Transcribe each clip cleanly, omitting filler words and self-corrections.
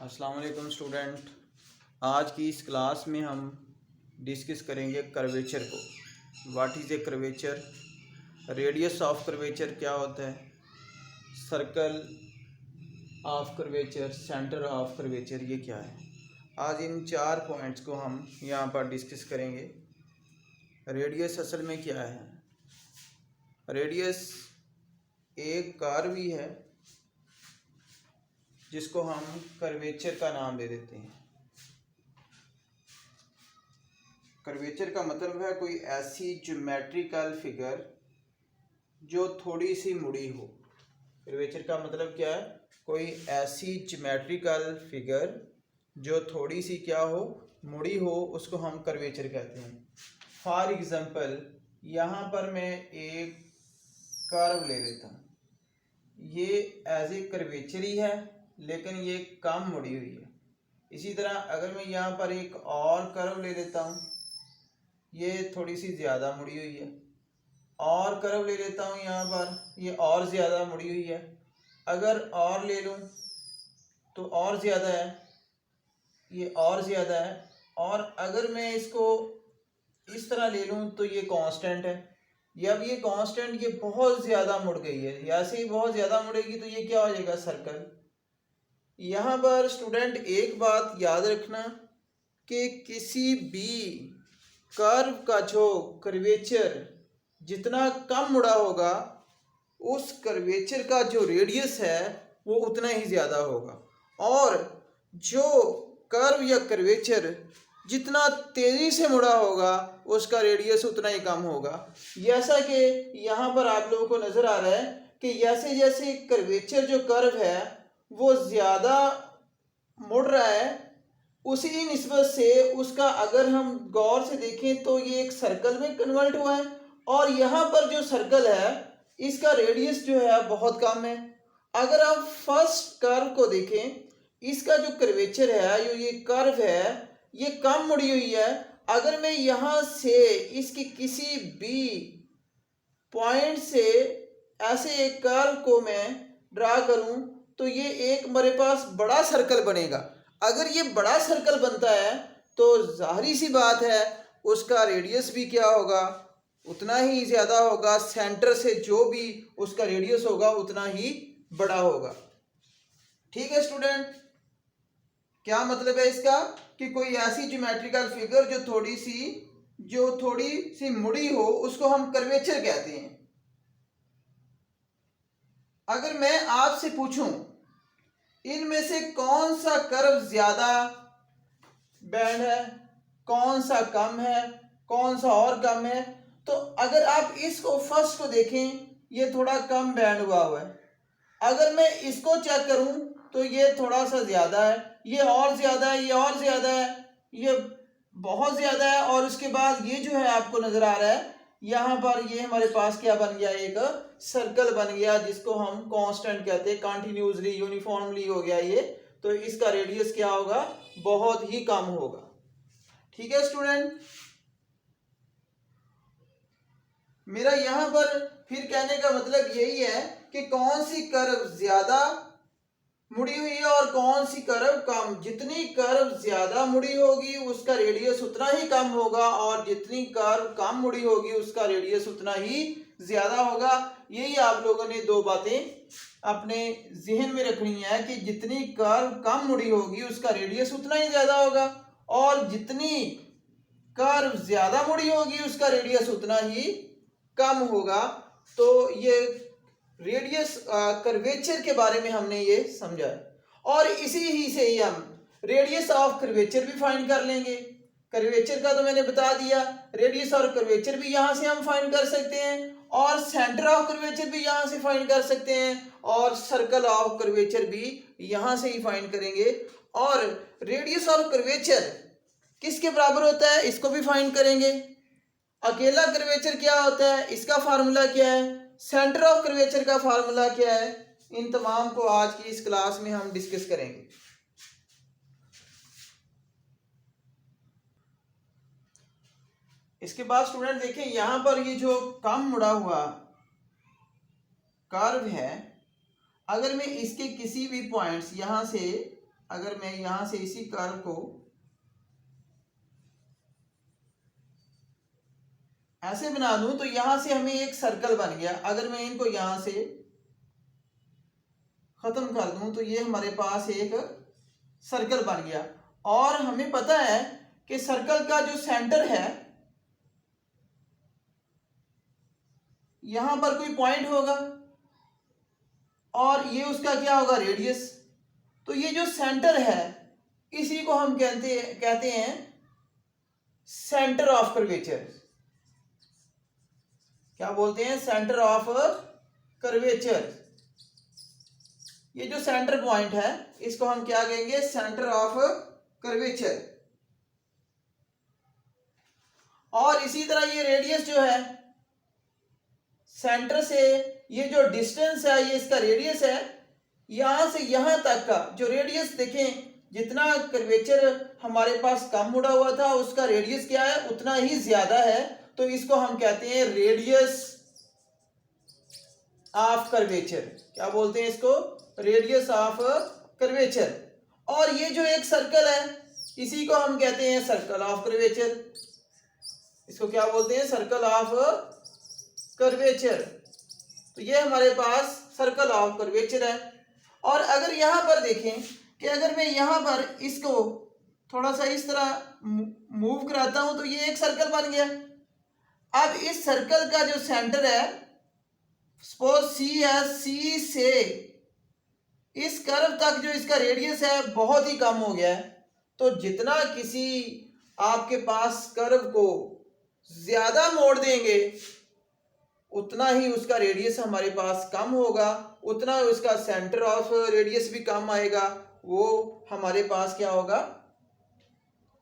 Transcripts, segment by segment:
अस्सलाम वालेकुम स्टूडेंट। आज की इस क्लास में हम डिस्कस करेंगे कर्वेचर को। What is a curvature, radius of curvature क्या होता है, circle of curvature, centre of curvature ये क्या है। आज इन 4 पॉइंट्स को हम यहाँ पर डिस्कस करेंगे। रेडियस असल में क्या है। रेडियस एक कर्व ही है जिसको हम कर्वेचर का नाम दे देते हैं। कर्वेचर का मतलब है कोई ऐसी ज्योमेट्रिकल फिगर जो थोड़ी सी मुड़ी हो। कर्वेचर का मतलब क्या है, कोई ऐसी ज्योमेट्रिकल फिगर जो थोड़ी सी क्या हो, मुड़ी हो, उसको हम कर्वेचर कहते हैं। फॉर एग्जांपल यहाँ पर मैं एक कर्व ले लेता हूँ, ये एज ए कर्वेचर ही है लेकिन ये कम मुड़ी हुई है। इसी तरह अगर मैं यहाँ पर एक और कर्व ले लेता हूँ, ये थोड़ी सी ज़्यादा मुड़ी हुई है। और कर्व ले लेता हूँ यहाँ पर, ये और ज़्यादा मुड़ी हुई है। अगर और ले लूँ तो और ज़्यादा है, ये और ज़्यादा है। और अगर मैं इसको इस तरह ले लूँ तो ये कांस्टेंट है। ये अब ये कांस्टेंट ये बहुत ज़्यादा मुड़ गई है, ऐसे ही बहुत ज़्यादा मुड़ेगी तो ये क्या हो जाएगा, सर्कल। यहाँ पर स्टूडेंट एक बात याद रखना कि किसी भी कर्व का जो कर्वेचर जितना कम मुड़ा होगा उस कर्वेचर का जो रेडियस है वो उतना ही ज़्यादा होगा, और जो कर्व या कर्वेचर जितना तेज़ी से मुड़ा होगा उसका रेडियस उतना ही कम होगा। जैसा कि यहाँ पर आप लोगों को नज़र आ रहा है कि जैसे जैसे कर्वेचर जो कर्व है वो ज़्यादा मुड़ रहा है, उसी निस्बत से उसका अगर हम गौर से देखें तो ये एक सर्कल में कन्वर्ट हुआ है। और यहाँ पर जो सर्कल है इसका रेडियस जो है बहुत कम है। अगर आप फर्स्ट कर्व को देखें, इसका जो कर्वेचर है, जो ये कर्व है, ये कम मुड़ी हुई है। अगर मैं यहाँ से इसकी किसी भी पॉइंट से ऐसे एक कर्व को मैं ड्रा करूं तो ये एक मेरे पास बड़ा सर्कल बनेगा। अगर ये बड़ा सर्कल बनता है तो जाहिर सी बात है उसका रेडियस भी क्या होगा, उतना ही ज़्यादा होगा। सेंटर से जो भी उसका रेडियस होगा उतना ही बड़ा होगा। ठीक है स्टूडेंट, क्या मतलब है इसका कि कोई ऐसी ज्योमेट्रिकल फिगर जो थोड़ी सी मुड़ी हो उसको हम कर्वेचर कहते हैं। अगर मैं आपसे पूछूं इनमें से कौन सा कर्व ज्यादा बैंड है, कौन सा कम है, कौन सा और कम है, तो अगर आप इसको फर्स्ट को देखें ये थोड़ा कम बैंड हुआ है। अगर मैं इसको चेक करूं तो ये थोड़ा सा ज़्यादा है, ये और ज़्यादा है, ये और ज़्यादा है, ये बहुत ज़्यादा है। और उसके बाद ये जो है आपको नज़र आ रहा है यहाँ पर, ये हमारे पास क्या बन गया, एक सर्कल बन गया जिसको हम कांस्टेंट कहते हैं। कंटिन्यूसली यूनिफॉर्मली हो गया ये, तो इसका रेडियस क्या होगा, बहुत ही कम होगा। ठीक है स्टूडेंट, मेरा यहाँ पर फिर कहने का मतलब यही है कि कौन सी कर्व ज्यादा मुड़ी हुई है और कौन सी कर्व कम। जितनी कर्व ज्यादा मुड़ी होगी उसका रेडियस उतना ही कम होगा, और जितनी कर्व कम मुड़ी होगी उसका रेडियस उतना ही ज्यादा होगा। यही आप लोगों ने दो बातें अपने जहन में रखनी है कि जितनी कर्व कम मुड़ी होगी उसका रेडियस उतना ही ज्यादा होगा, और जितनी कर्व ज्यादा मुड़ी होगी उसका रेडियस उतना ही कम होगा। तो ये रेडियस कर्वेचर के बारे में हमने ये समझा है, और इसी ही से ही हम रेडियस ऑफ कर्वेचर भी फाइंड कर लेंगे। कर्वेचर का तो मैंने बता दिया, रेडियस और कर्वेचर भी यहाँ से हम फाइंड कर सकते हैं, और सेंटर ऑफ कर्वेचर भी यहाँ से फाइंड कर सकते हैं, और सर्कल ऑफ कर्वेचर भी यहाँ से ही फाइंड करेंगे। और रेडियस और कर्वेचर किसके बराबर होता है इसको भी फाइंड करेंगे। अकेला कर्वेचर क्या होता है, इसका फार्मूला क्या है, सेंटर ऑफ कर्वेचर का फार्मूला क्या है, इन तमाम को आज की इस क्लास में हम डिस्कस करेंगे। इसके बाद स्टूडेंट देखें यहां पर ये जो कम मुड़ा हुआ कर्व है, अगर मैं इसके किसी भी पॉइंट्स यहां से अगर मैं यहां से इसी कर्व को ऐसे बना दूं तो यहां से हमें एक सर्कल बन गया। अगर मैं इनको यहां से खत्म कर दूं तो ये हमारे पास एक सर्कल बन गया। और हमें पता है कि सर्कल का जो सेंटर है यहां पर कोई पॉइंट होगा और ये उसका क्या होगा, रेडियस। तो ये जो सेंटर है इसी को हम कहते हैं सेंटर ऑफ कर्वेचर। क्या बोलते हैं, सेंटर ऑफ कर्वेचर। ये जो सेंटर पॉइंट है इसको हम क्या कहेंगे, सेंटर ऑफ कर्वेचर। और इसी तरह ये रेडियस जो है सेंटर से, ये जो डिस्टेंस है ये इसका रेडियस है। यहां से यहां तक का जो रेडियस देखें, जितना कर्वेचर हमारे पास कम मुड़ा हुआ था उसका रेडियस क्या है, उतना ही ज्यादा है। तो इसको हम कहते हैं रेडियस ऑफ कर्वेचर। क्या बोलते हैं इसको, रेडियस ऑफ कर्वेचर। और ये जो एक सर्कल है इसी को हम कहते हैं सर्कल ऑफ कर्वेचर। इसको क्या बोलते हैं, सर्कल ऑफ कर्वेचर। तो ये हमारे पास सर्कल ऑफ कर्वेचर है। और अगर यहां पर देखें कि अगर मैं यहां पर इसको थोड़ा सा इस तरह मूव कराता हूं तो ये एक सर्कल बन गया। अब इस सर्कल का जो सेंटर है, सपोज सी है, सी से इस कर्व तक जो इसका रेडियस है बहुत ही कम हो गया है। तो जितना किसी आपके पास कर्व को ज्यादा मोड़ देंगे उतना ही उसका रेडियस हमारे पास कम होगा, उतना उसका सेंटर ऑफ रेडियस भी कम आएगा। वो हमारे पास क्या होगा,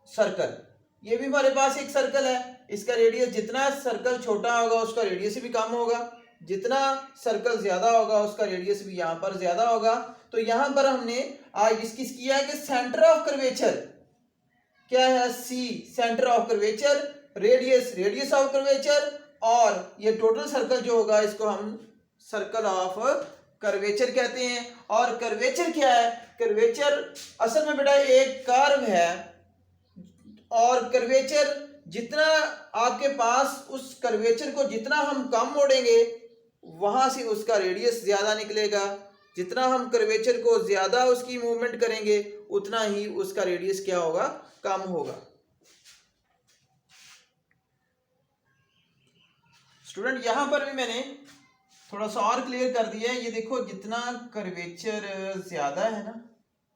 सर्कल। ये भी हमारे पास एक सर्कल है, इसका रेडियस, जितना सर्कल छोटा होगा उसका रेडियस भी कम होगा, जितना सर्कल ज्यादा होगा उसका रेडियस भी यहाँ पर ज्यादा होगा। तो यहाँ पर हमने आज किस किया है कि सेंटर ऑफ कर्वेचर क्या है, see, centre of curvature, radius, radius of curvature, और ये टोटल सर्कल जो होगा इसको हम सर्कल ऑफ कर्वेचर कहते हैं। और कर्वेचर क्या है, कर्वेचर असल में बेटा एक कर्व है। और कर्वेचर जितना आपके पास, उस कर्वेचर को जितना हम कम मोड़ेंगे वहां से उसका रेडियस ज्यादा निकलेगा। जितना हम कर्वेचर को ज्यादा उसकी मूवमेंट करेंगे उतना ही उसका रेडियस क्या होगा, कम होगा। स्टूडेंट यहां पर भी मैंने थोड़ा सा और क्लियर कर दिया है। ये देखो, जितना कर्वेचर ज्यादा है ना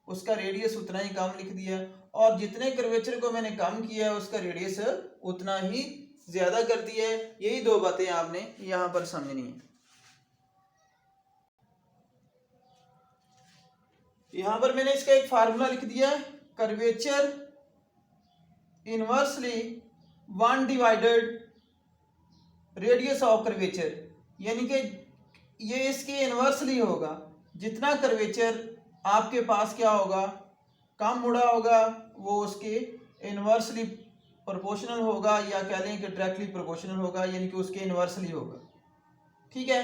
उसका रेडियस उतना ही कम लिख दिया, और जितने कर्वेचर को मैंने कम किया है उसका रेडियस उतना ही ज्यादा कर दिया है। यही दो बातें आपने यहां पर समझनी है। यहां पर मैंने इसका एक फार्मूला लिख दिया है, curvature inversely 1 divided radius of curvature, यानी कि ये इसके इनवर्सली होगा। जितना कर्वेचर आपके पास क्या होगा, कम मुड़ा होगा, वो उसके इनवर्सली प्रोपोर्शनल होगा, या कह लें कि डायरेक्टली प्रोपोर्शनल होगा, यानी कि उसके इनवर्सली होगा। ठीक है,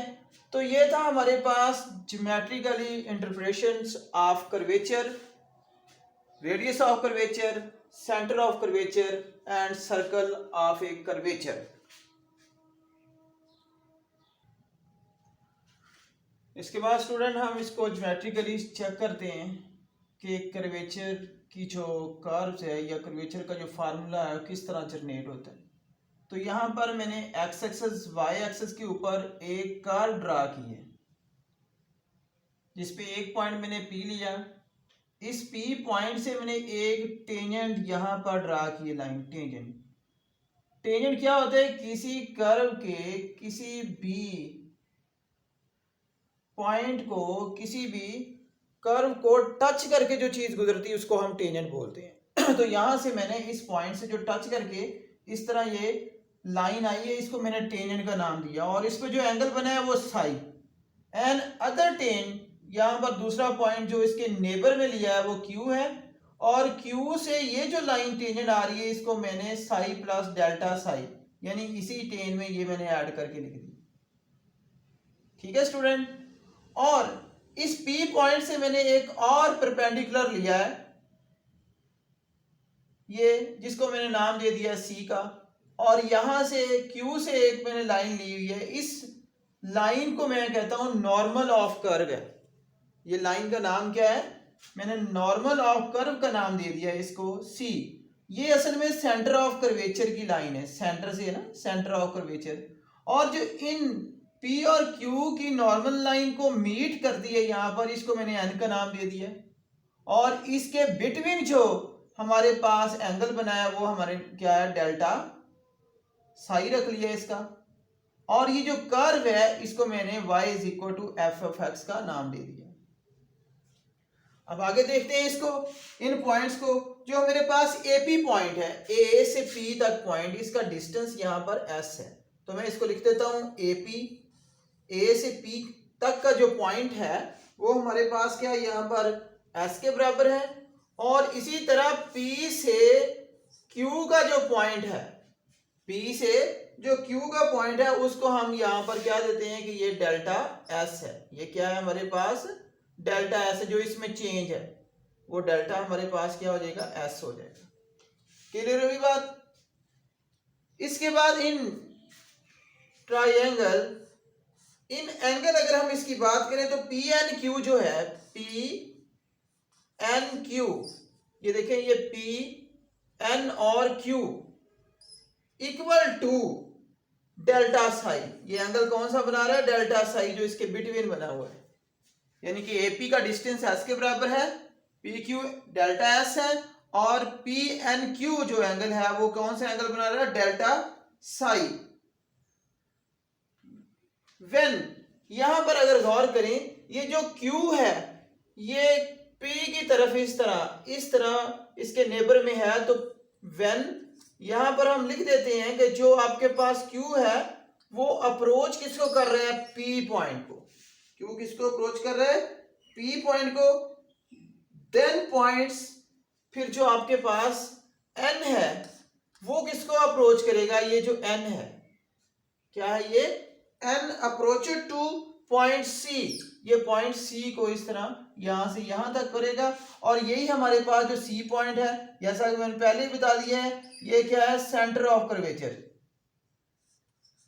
तो ये था हमारे पास geometrically interpretations of curvature, radius of curvature, centre of curvature and circle of a curvature. इसके बाद स्टूडेंट हम इसको ज्योमेट्रिकली चेक करते हैं कि कर्वेचर की जो कर्व्स है या कर्वेचर का जो फार्मूला है किस तरह जनरेट होता है। तो यहाँ पर मैंने एक्स एक्सिस वाई एक्सिस के ऊपर एक कर्व ड्रा की है जिसपे एक पॉइंट मैंने पी लिया। इस पी पॉइंट से मैंने एक टेंजेंट यहाँ पर ड्रा की, लाइन टेंजेंट। टेंजेंट क्या होता है, किसी कर्व के किसी भी पॉइंट को, किसी भी कर्व को टच करके जो चीज गुजरती है उसको हम टेंजेंट बोलते हैं। तो यहां से मैंने इस पॉइंट से जो टच करके इस तरह ये लाइन आई है, इसको मैंने टेंजेंट का नाम दिया, और इस पे जो एंगल बना है वो साई। एंड अदर टेन, यहाँ पर दूसरा पॉइंट जो इसके नेबर में लिया है वो क्यू है, और क्यू से ये जो लाइन टेंजेंट आ रही है इसको मैंने साई प्लस डेल्टा साई, यानी इसी टेन में ये मैंने ऐड करके लिख दी। ठीक है स्टूडेंट। और इस P पॉइंट से मैंने एक और परपेंडिकुलर लिया है, ये जिसको मैंने नाम दे दिया C का, और यहां से Q से एक मैंने लाइन ली हुई है। इस लाइन को मैं कहता हूं नॉर्मल ऑफ कर्व है। ये लाइन का नाम क्या है? मैंने नॉर्मल ऑफ कर्व का नाम दे दिया इसको C। ये असल में सेंटर ऑफ कर्वेचर की लाइन है, सेंटर से है ना, सेंटर ऑफ कर्वेचर। और जो इन P और Q की नॉर्मल लाइन को मीट करती है यहाँ पर, इसको मैंने N का नाम दे दिया। और इसके बिटवीन जो हमारे पास एंगल बनाया वो हमारे क्या है? डेल्टा साई रख लिया इसका। और ये जो कर्व है इसको मैंने y is equal to F of X का नाम दे दिया। अब आगे देखते हैं इसको, इन पॉइंट्स को। जो मेरे पास AP पॉइंट है, A से P तक पॉइंट, इसका डिस्टेंस यहाँ पर S है, तो मैं इसको लिख देता हूँ AP। A से P तक का जो पॉइंट है वो हमारे पास क्या है? यहाँ पर S के बराबर है। और इसी तरह P से Q का जो पॉइंट है, P से जो Q का पॉइंट है उसको हम यहाँ पर क्या देते हैं कि ये डेल्टा S है। ये क्या है हमारे पास? डेल्टा S है। जो इसमें चेंज है वो डेल्टा हमारे पास क्या हो जाएगा? S हो जाएगा। क्लियर हुई बात? इसके बाद इन ट्राइंगल, इन एंगल अगर हम इसकी बात करें तो PNQ जो है, PNQ, ये देखें, ये PN और Q equal to delta psi. ये एंगल कौन सा बना रहा है? डेल्टा साई, जो इसके बिटवीन बना हुआ है। यानी कि AP का डिस्टेंस S के बराबर है, PQ डेल्टा S है, और PNQ जो एंगल है वो कौन सा एंगल बना रहा है? डेल्टा साई। वेन यहां पर अगर गौर करें, ये जो Q है ये P की तरफ इस तरह इसके नेबर में है, तो वेन यहां पर हम लिख देते हैं कि जो आपके पास Q है वो अप्रोच किसको कर रहे हैं? P पॉइंट को। Q किसको अप्रोच कर रहे हैं? P पॉइंट को। देन पॉइंट्स, फिर जो आपके पास N है वो किसको अप्रोच करेगा? ये जो N है, क्या है ये? N approach two point C। ये पॉइंट C को इस तरह यहां से यहां तक करेगा। और यही हमारे पास जो C पॉइंट है, जैसा कि मैंने पहले ही बता दिया है, ये क्या है? Centre of curvature.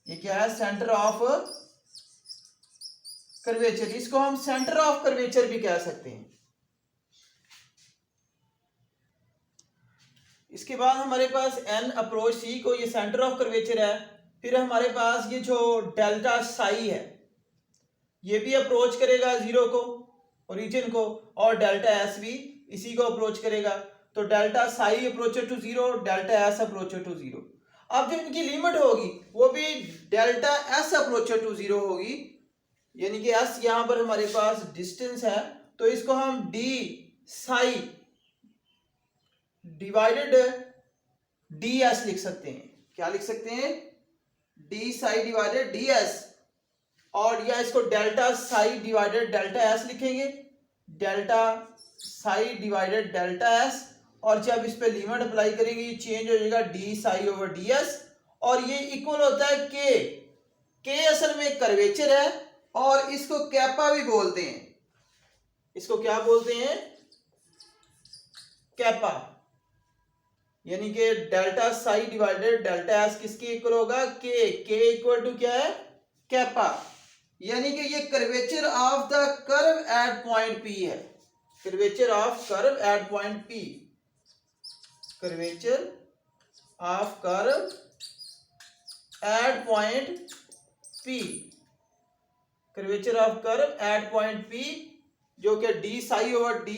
ये क्या है? Centre of curvature. इसको हम सेंटर ऑफ कर्वेचर भी कह सकते हैं। इसके बाद हमारे पास N अप्रोच C को, ये सेंटर ऑफ कर्वेचर है। फिर हमारे पास ये जो डेल्टा साई है ये भी अप्रोच करेगा जीरो को, ओरिजिन को, और डेल्टा S भी इसी को अप्रोच करेगा। तो delta psi approach to zero, delta S approach to zero. अब जो इनकी लिमिट होगी वो भी delta S approach to zero होगी। यानी कि S यहां पर हमारे पास डिस्टेंस है, तो इसको हम D साई डिवाइडेड DS लिख सकते हैं। क्या लिख सकते हैं? D Sai divided DS। और या इसको delta psi divided delta S लिखेंगे, delta psi divided delta S। और जब इस पे लिमिट अप्लाई करेंगे ये चेंज हो जाएगा D साई ओवर DS, और ये इक्वल होता है K असल में कर्वेचर है, और इसको कैपा भी बोलते हैं। इसको क्या बोलते हैं? कैपा। यानी कि delta psi divided delta S किसके इक्वल होगा? K इक्वल टू क्या है? कैपा। यानी कि ये curvature of the curve at point P है। Curvature of curve at point P। Curvature of curve at point P। Curvature of curve at point P, जो कि D psi over D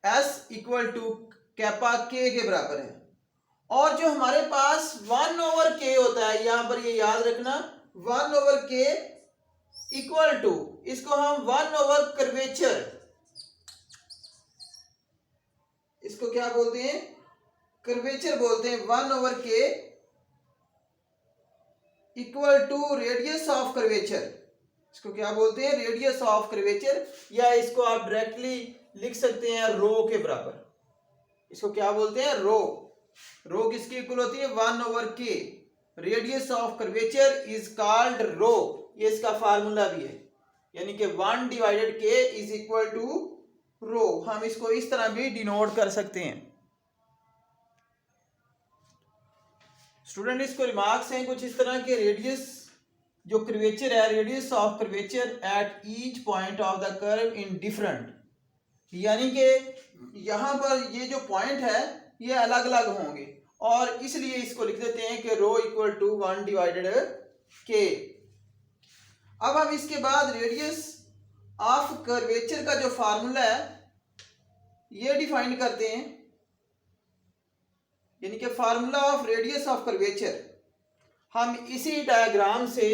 S equal to kappa K के बराबर है। और जो हमारे पास 1 over K होता है, यहां पर ये याद रखना, 1 ओवर K इक्वल टू, इसको हम 1 ओवर कर्वेचर, इसको क्या बोलते हैं? कर्वेचर बोलते हैं। 1 over K equal to radius of curvature. इसको क्या बोलते हैं? रेडियस ऑफ कर्वेचर, या इसको आप डायरेक्टली लिख सकते हैं रो के बराबर। इसको क्या बोलते हैं? रो किसकी इक्वल होती है? 1 over K। Radius of curvature is called rho. ये इसका फार्मूला भी है। यानी कि 1 डिवाइडेड के इज इक्वल टू रो। हम इसको इस तरह भी डिनोट कर सकते हैं। स्टूडेंट इसको रिमार्क्स हैं कुछ इस तरह के, रेडियस जो कर्वेचर है, radius of curvature at each point of the curve in different, यानी कि यहाँ पर ये जो पॉइंट है ये अलग अलग होंगे और इसलिए इसको लिख देते हैं कि रो इक्वल टू 1 डिवाइडेड के। अब हम इसके बाद रेडियस ऑफ कर्वेचर का जो फार्मूला है ये डिफाइन करते हैं, यानी कि formula of radius of curvature. हम इसी डायग्राम से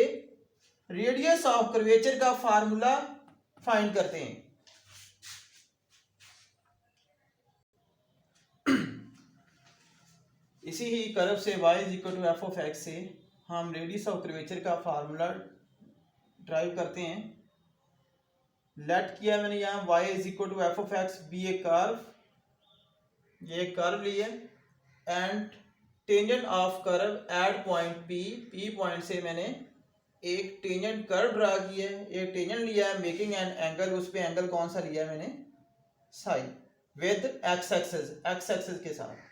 रेडियस ऑफ कर्वेचर का फार्मूला फाइंड करते हैं। इसी ही कर्व से y is equal to F of X से हम रेडियस ऑफ कर्वेचर का फार्मूला ड्राइव करते हैं। लेट किया मैंने यहाँ y is equal to F of X be a curve, ये एक कर्व लिया and tangent of curve at point p point से मैंने एक टेंजेंट कर्व ड्रा किया है, एक टेंजेंट लिया है मेकिंग एन एंगल, उस पे एंगल कौन सा लिया है मैंने, साइन, विद एक्स एक्सिस के साथ।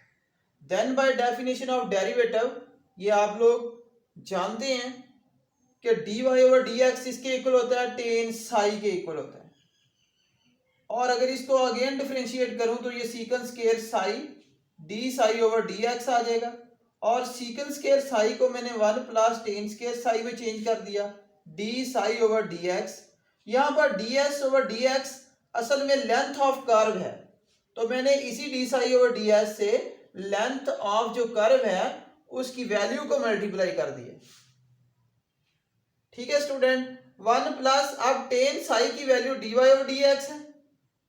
Then by definition of derivative, ये आप लोग जानते हैं कि dy ओवर dx इसके इक्वल होता है टेन साई के इक्वल होता है, और अगर इसको अगेन डिफरेंशिएट करूं तो ये secant square psi d psi over dx आ जाएगा, और सीकन स्क्वायर साई को मैंने 1 प्लस टेन स्क्वायर साई में चेंज कर दिया डी साई ओवर dx। यहाँ पर ds ओवर dx असल में लेंथ ऑफ कर्व है, तो मैंने इसी डी साई ओवर ds से लेंथ ऑफ जो कर्व है उसकी वैल्यू को मल्टीप्लाई कर दिया। ठीक है स्टूडेंट, 1 प्लस अब टेन साई की वैल्यू dy ओवर dx है,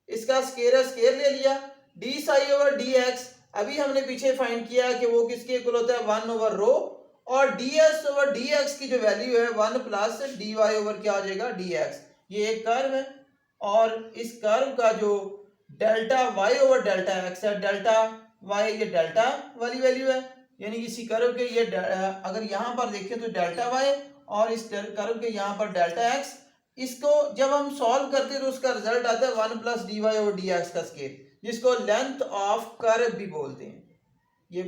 इसका स्क्वायर ले लिया डी साई ओवर dx। अभी हमने पीछे फाइंड किया कि वो किसके इक्वल होता है 1 ओवर रो, और ds ओवर dx की जो वैल्यू है 1 प्लस dy ओवर क्या आ जाएगा dx। ये एक कर्व है और इस कर्व का जो delta y over delta x है, डेल्टा y ये डेल्टा वाली वैल्यू है, यानी किसी कर्व के ये अगर यहाँ पर देखें तो डेल्टा y और इस कर्व के यहाँ पर डेल्टा x, इसको जब हम सॉल्व करते हैं तो उसका रिजल्ट आता है 1 प्लस dy ओवर dx का स्क्वायर, जिसको लेंथ ऑफ कर्व भी बोलते हैं। ये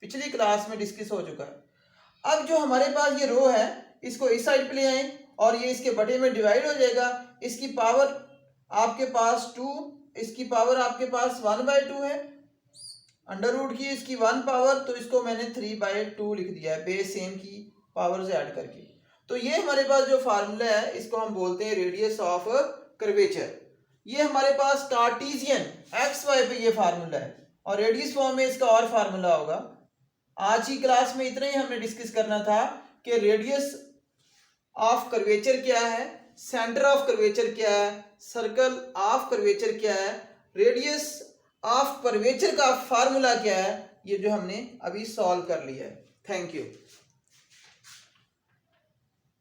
पिछली क्लास में डिस्कस हो चुका है। अब जो हमारे पास ये रो है इसको इस साइड पे ले आए और ये इसके बटे में डिवाइड हो जाएगा, इसकी पावर आपके पास 2, इसकी पावर आपके पास 1/2 है, अंडर रूट की इसकी 1 पावर, तो इसको मैंने 3/2 लिख दिया है बेस सेम की पावर से ऐड करके। तो ये हमारे पास जो फार्मूला है इसको हम बोलते हैं रेडियस ऑफ कर्वेचर। ये हमारे पास कार्टेशियन एक्स वाई पे ये फार्मूला है और रेडियस फॉर्म में इसका और फार्मूला होगा। आज की क्लास में इतना ही हमने डिस्कस करना था कि रेडियस ऑफ कर्वेचर क्या है, सेंटर ऑफ कर्वेचर क्या है, सर्कल ऑफ कर्वेचर क्या है, रेडियस ऑफ कर्वेचर का फार्मूला क्या है, ये जो हमने अभी सॉल्व कर लिया है। Thank you.